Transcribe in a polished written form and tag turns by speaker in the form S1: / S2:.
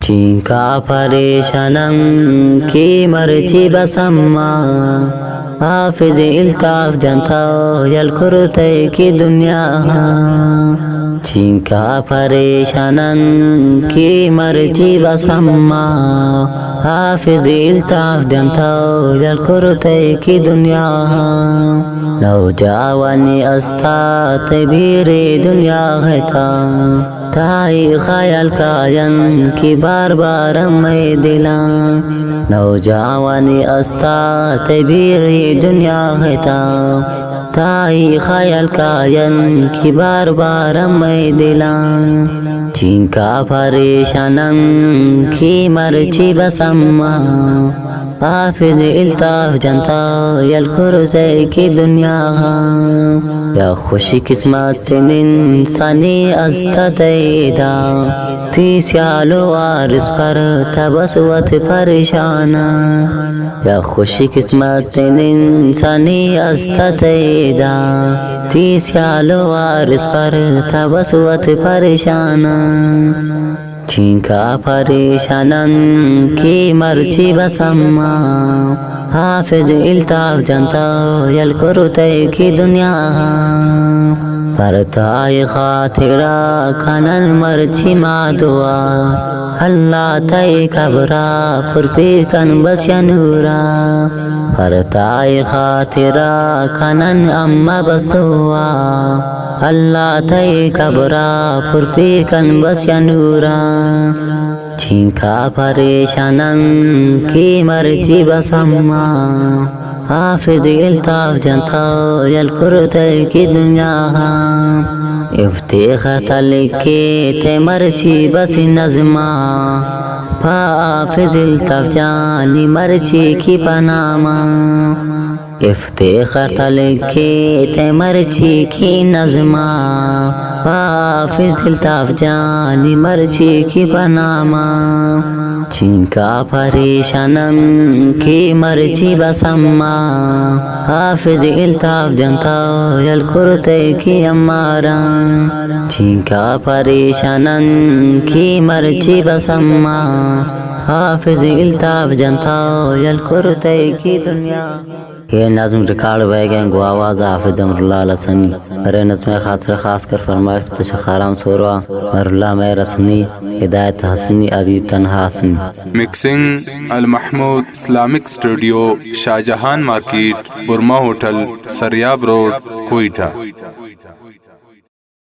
S1: چینکا پریشانم کی مرچی بسما حافظ الطاف جنتا یل کرتے کی دنیا چینکا پریشانم کی مرچی بسما حافظ الطاف جنتا یل کرتے کی دنیا نوجوانی استا تبیر دنیا ہے تائی خیال کائن کی بار بار میں دلاں نوجوانی استا تبیر دنیا ہے تائی خیال کائن کی بار بار میں دلاں چینکا پریشانم کی مرچی بسما حافظ الطاف جنتا یل کرتے کی دنیا یا خوشی قسمت انسانی استدیدا تی سیالو وارث پر تبسوت پریشانا یا خوشی قسمت انسانی استدیدا تی سیالو وارث پر تبسوت پریشانا چینکا پریشانم کی مرچی بسما حافظ الطاف جنتا یل کرتے کی دنیا پرتائی خاطرہ کنن مرچی ما دعا اللہ تائی کبرا پرپی کن بس ینورا پرتائی خاطرہ کنن اما بس دعا اللہ تائی کبرا پرپی کن بس ینورا چینکا پریشانم کی مرچی بسما حافظ الطاف جنتا یل کرتے کی دنیا افتخت لکھی تے مرچی بس نظما حافظ الطاف جانی مرچی کی پناما افتخت لکھی تے مرچی کی نظما حافظ الطاف جانی مرچی کی پناما چینکا پریشانم کی مرچی بسما حافظ الطاف جنتا یل کرتے کی امارا چینکا پریشانم کی مرچی بسما حافظ الطاف جنتا یل کرتے کی دنیا یہ نظم ریکارڈ ہوئے گئے گو آواز حافظ امر اللہ لسنی ارے نظم خاطر خاص کر فرمائش تشخاران سوروا مر اللہ میں رسنی ہدایت Hasni Azeeb Tanha Hasni
S2: mixing Almahmood Islamic studio Shahjahan market Burma hotel Sariab road Quetta